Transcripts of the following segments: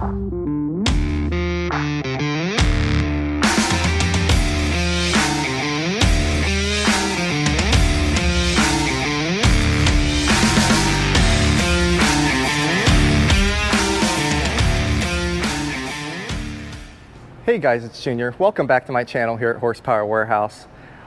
Hey guys, it's Junior. Welcome back to my channel here at Horsepower Warehouse.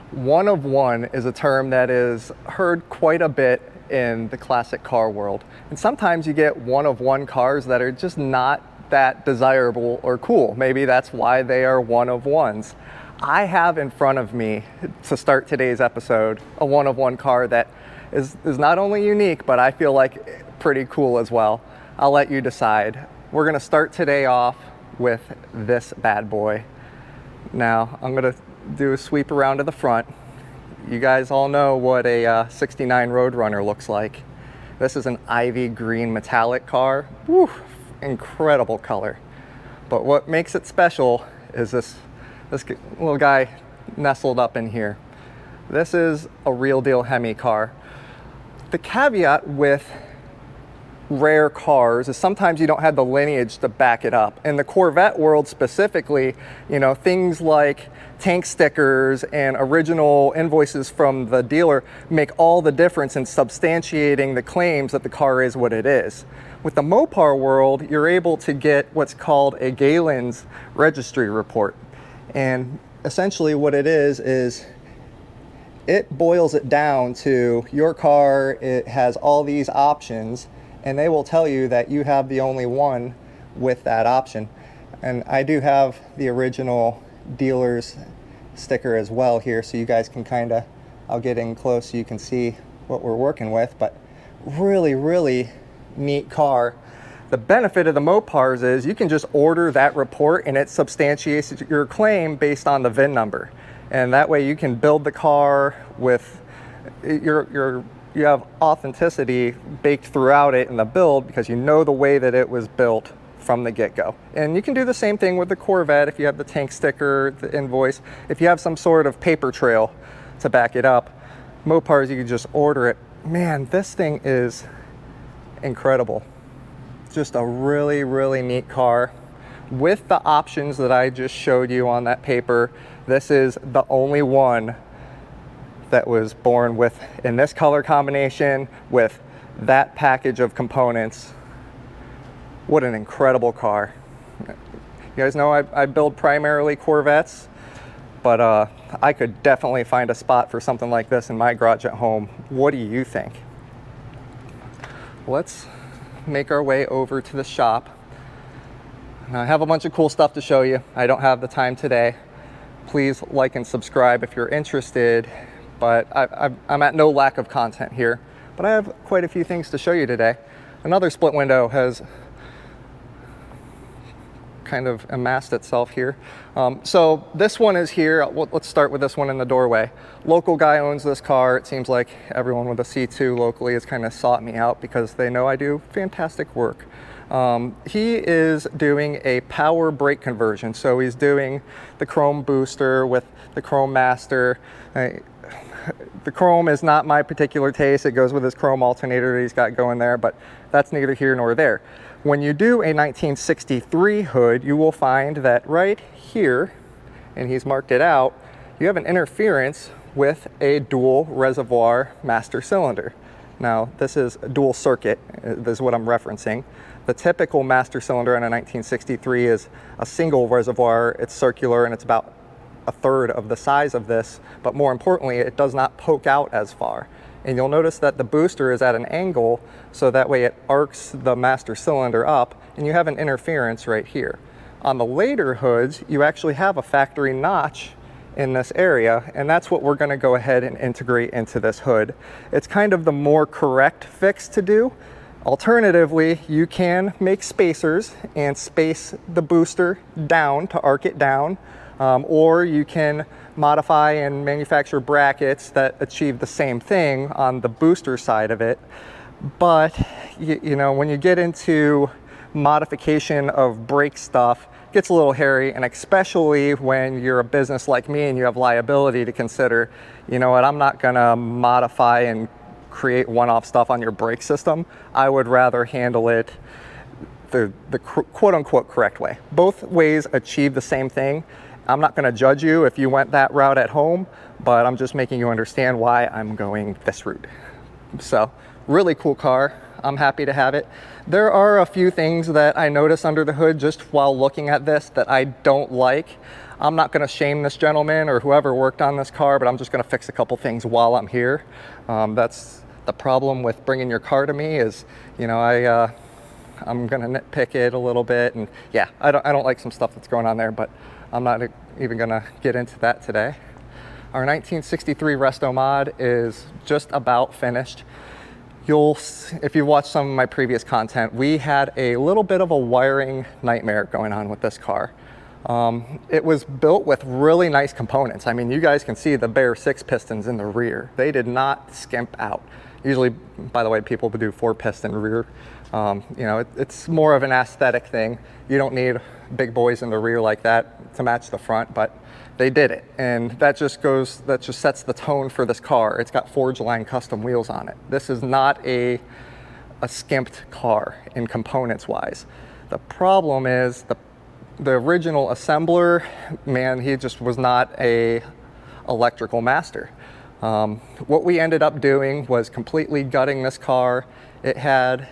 One of one is a term that is heard quite a bit in the classic car world. And sometimes you get one of one cars that are just not that desirable or cool. Maybe that's why they are one of ones. I have in front of me, to start today's episode, a one of one car that is not only unique, but I feel like pretty cool as well. I'll let you decide. We're gonna start today off with this bad boy. Now I'm gonna do a sweep around to the front. You guys all know what a 69 Roadrunner looks like. This is an ivy green metallic car. Woo, incredible color. But what makes it special is this little guy nestled up in here. This is a real deal Hemi car. The caveat with rare cars is sometimes you don't have the lineage to back it up. In the Corvette world specifically, you know, things like tank stickers and original invoices from the dealer make all the difference in substantiating the claims that the car is what it is. With the Mopar world, you're able to get what's called a Galen's registry report. And essentially what it is it boils it down to your car, it has all these options, and they will tell you that you have the only one with that option. And I do have the original dealer's sticker as well here, so you guys can I'll get in close so you can see what we're working with. But really neat car. The benefit of the Mopars is you can just order that report and it substantiates your claim based on the VIN number. And that way you can build the car with you have authenticity baked throughout it in the build because you know the way that it was built from the get-go. And you can do the same thing with the Corvette if you have the tank sticker, the invoice. If you have some sort of paper trail to back it up, Mopars, you can just order it. Man, this thing is incredible. Just a really neat car. With the options that I just showed you on that paper, this is the only one that was born with in this color combination with that package of components. What an incredible car. You guys know I build primarily Corvettes, but I could definitely find a spot for something like this in my garage at home. What do you think? Let's make our way over to the shop. Now, I have a bunch of cool stuff to show you. I don't have the time today. Please like and subscribe if you're interested. But I'm at no lack of content here, but I have quite a few things to show you today. Another split window has kind of amassed itself here. So this one is here. Let's start with this one in the doorway. Local guy owns this car. It seems like everyone with a C2 locally has kind of sought me out because they know I do fantastic work. He is doing a power brake conversion. So he's doing the chrome booster with the chrome master. The chrome is not my particular taste. It goes with his chrome alternator that he's got going there, but that's neither here nor there. When you do a 1963 hood, you will find that right here, and he's marked it out, you have an interference with a dual reservoir master cylinder. Now, this is a dual circuit, this is what I'm referencing. The typical master cylinder in a 1963 is a single reservoir. It's circular and it's about a third of the size of this, but more importantly, it does not poke out as far. And you'll notice that the booster is at an angle, so that way it arcs the master cylinder up, and you have an interference right here. On the later hoods, you actually have a factory notch in this area, and that's what we're gonna go ahead and integrate into this hood. It's kind of the more correct fix to do. Alternatively, you can make spacers and space the booster down to arc it down, or you can modify and manufacture brackets that achieve the same thing on the booster side of it. But you know, when you get into modification of brake stuff, it gets a little hairy, and especially when you're a business like me and you have liability to consider. You know what, I'm not gonna modify and create one-off stuff on your brake system. I would rather handle it the quote-unquote correct way. Both ways achieve the same thing. I'm not going to judge you if you went that route at home, but I'm just making you understand why I'm going this route. So, really cool car. I'm happy to have it. There are a few things that I notice under the hood just while looking at this that I don't like. I'm not going to shame this gentleman or whoever worked on this car, but I'm just going to fix a couple things while I'm here. That's the problem with bringing your car to me is, you know, I'm going to nitpick it a little bit, and yeah, I don't like some stuff that's going on there, but I'm not even going to get into that today. Our 1963 Resto Mod is just about finished. If you watched some of my previous content, we had a little bit of a wiring nightmare going on with this car. It was built with really nice components. I mean, you guys can see the bare 6 pistons in the rear. They did not skimp out. Usually, by the way, people do 4-piston rear. You know, it's more of an aesthetic thing. You don't need big boys in the rear like that to match the front, but they did it. And that just sets the tone for this car. It's got Forge Line custom wheels on it. This is not a skimped car in components wise. The problem is the original assembler, man, he just was not a electrical master. What we ended up doing was completely gutting this car. It had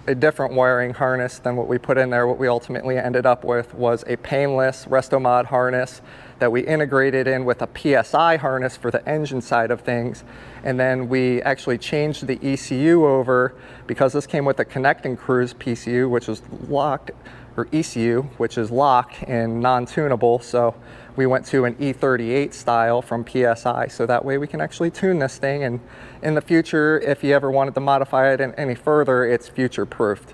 a different wiring harness than what we put in there. What we ultimately ended up with was a painless Resto Mod harness that we integrated in with a PSI harness for the engine side of things. And then we actually changed the ECU over because this came with a Connect and Cruise PCU, which was locked, or ECU, which is locked and non-tunable. So we went to an E38 style from PSI, so that way we can actually tune this thing, and in the future, if you ever wanted to modify it any further, it's future-proofed.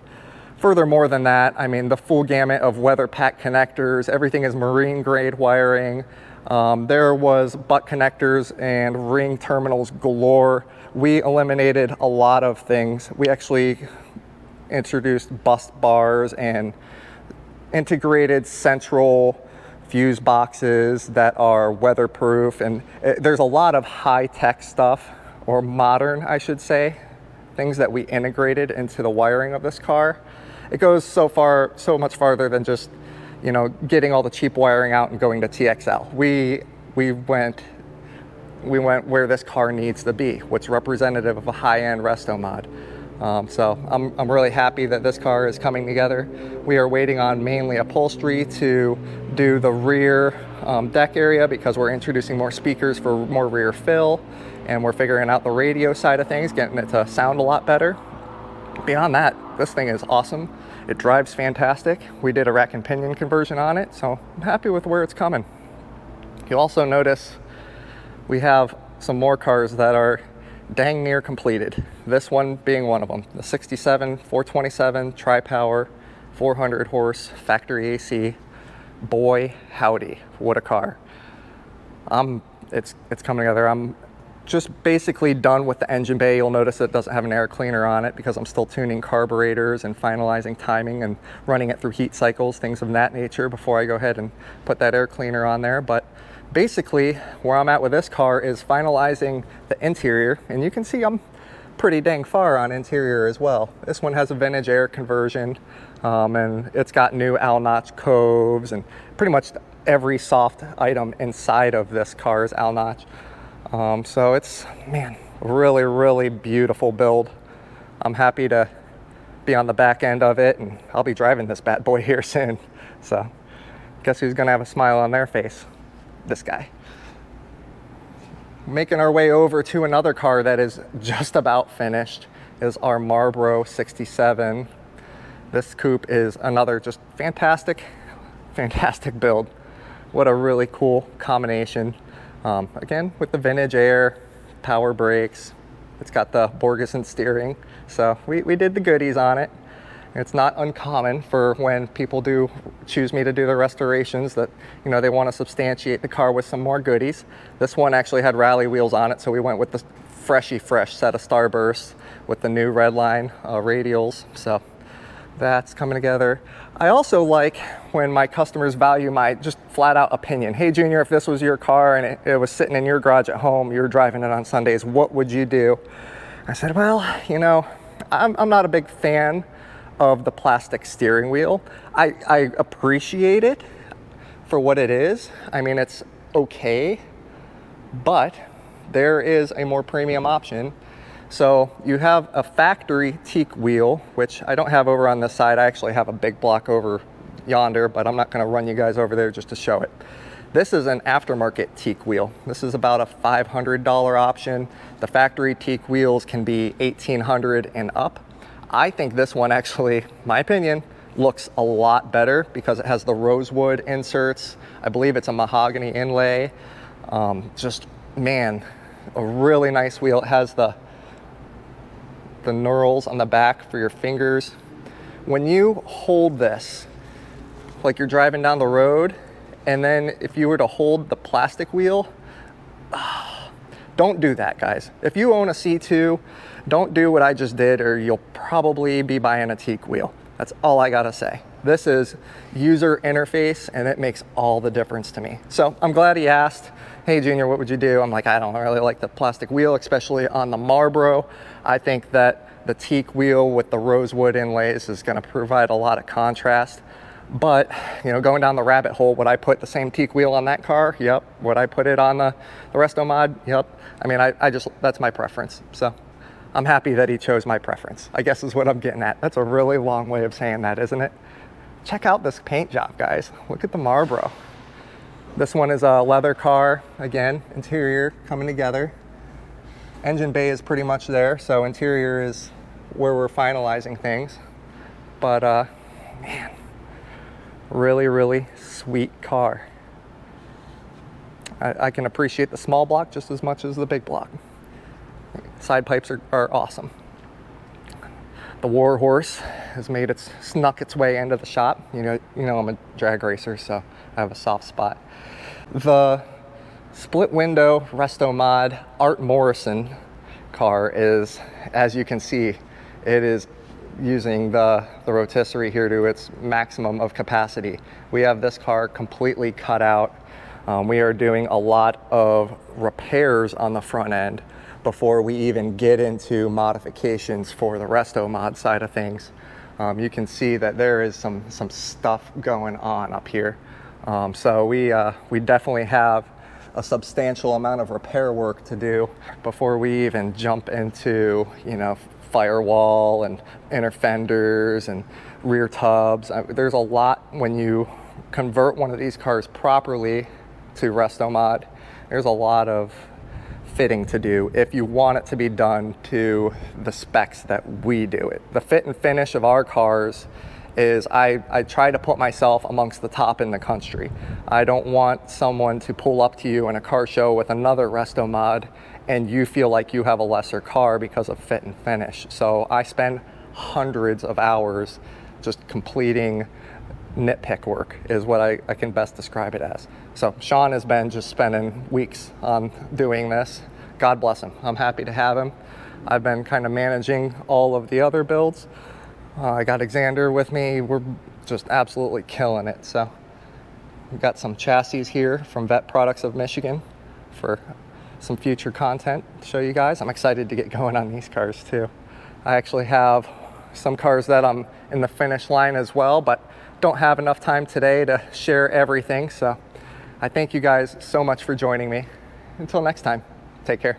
Furthermore than that, I mean, the full gamut of weather pack connectors, everything is marine grade wiring. There was butt connectors and ring terminals galore. We eliminated a lot of things. We actually introduced bus bars and integrated central fuse boxes that are weatherproof, and there's a lot of high-tech stuff, or modern, I should say, things that we integrated into the wiring of this car. It goes so much farther than just, you know, getting all the cheap wiring out and going to TXL. We went where this car needs to be, what's representative of a high-end Resto Mod. So I'm really happy that this car is coming together. We are waiting on mainly upholstery to do the rear deck area because we're introducing more speakers for more rear fill, and we're figuring out the radio side of things, getting it to sound a lot better. Beyond that, this thing is awesome. It drives fantastic. We did a rack and pinion conversion on it, so I'm happy with where it's coming. You'll also notice we have some more cars that are dang near completed. This one being one of them. The 67 427 Tri-Power 400 horse factory AC. Boy howdy, what a car. It's coming together. I'm just basically done with the engine bay. You'll notice it doesn't have an air cleaner on it because I'm still tuning carburetors and finalizing timing and running it through heat cycles, things of that nature, before I go ahead and put that air cleaner on there. But basically, where I'm at with this car is finalizing the interior, and you can see I'm pretty dang far on interior as well. This one has a vintage air conversion, and it's got new owl notch coves, and pretty much every soft item inside of this car is owl notch. So it's, man, really, really beautiful build. I'm happy to be on the back end of it, and I'll be driving this bad boy here soon. So guess who's gonna have a smile on their face? This guy. Making our way over to another car that is just about finished is our Marro 67. This coupe is another just fantastic build. What a really cool combination. Again, with the vintage air, power brakes. It's got the Borgeson steering. So we did the goodies on it. It's not uncommon for when people do choose me to do the restorations that, you know, they want to substantiate the car with some more goodies. This one actually had rally wheels on it, so we went with the fresh set of Starbursts with the new Redline radials. So that's coming together. I also like when my customers value my just flat out opinion. Hey Junior, if this was your car and it was sitting in your garage at home, you're driving it on Sundays, what would you do? I said, well, you know, I'm not a big fan of the plastic steering wheel. I appreciate it for what it is. I mean, it's okay, but there is a more premium option. So you have a factory teak wheel, which I don't have over on this side. I actually have a big block over yonder, but I'm not going to run you guys over there just to show it. This is an aftermarket teak wheel. This is about a $500 option. The factory teak wheels can be $1,800 and up. I think this one actually, my opinion, looks a lot better because it has the rosewood inserts. I believe it's a mahogany inlay. Just, man, a really nice wheel. It has the knurls on the back for your fingers. When you hold this, like you're driving down the road, and then if you were to hold the plastic wheel, don't do that, guys. If you own a C2, don't do what I just did, or you'll probably be buying a teak wheel. That's all I gotta say. This is user interface, and it makes all the difference to me. So I'm glad he asked, hey Junior, what would you do? I'm like, I don't really like the plastic wheel, especially on the Marro. I think that the teak wheel with the rosewood inlays is gonna provide a lot of contrast. But, you know, going down the rabbit hole, would I put the same teak wheel on that car? Yep. Would I put it on the Resto Mod? Yep. I mean, I just, that's my preference. So I'm happy that he chose my preference, I guess is what I'm getting at. That's a really long way of saying that, isn't it? Check out this paint job, guys. Look at the Marlboro. This one is a leather car. Again, interior coming together. Engine bay is pretty much there, so interior is where we're finalizing things. But, man. Really, really sweet car. I can appreciate the small block just as much as the big block. Side pipes are awesome. The War Horse has snuck its way into the shop. You know I'm a drag racer, so I have a soft spot. The split window Resto Mod Art Morrison car is, as you can see, it is using the rotisserie here to its maximum of capacity. We have this car completely cut out. We are doing a lot of repairs on the front end before we even get into modifications for the Resto Mod side of things. You can see that there is some stuff going on up here. So we definitely have a substantial amount of repair work to do before we even jump into, you know, firewall and inner fenders and rear tubs. There's a lot when you convert one of these cars properly to Resto Mod. There's a lot of fitting to do if you want it to be done to the specs that we do it. The fit and finish of our cars is I try to put myself amongst the top in the country. I don't want someone to pull up to you in a car show with another Resto Mod and you feel like you have a lesser car because of fit and finish. So I spend hundreds of hours just completing nitpick work is what I can best describe it as. So Sean has been just spending weeks on doing this. God bless him. I'm happy to have him. I've been kind of managing all of the other builds. I got Xander with me. We're just absolutely killing it. So we've got some chassis here from Vet Products of Michigan for some future content to show you guys. I'm excited to get going on these cars too. I actually have some cars that I'm in the finish line as well, but don't have enough time today to share everything. So I thank you guys so much for joining me. Until next time, take care.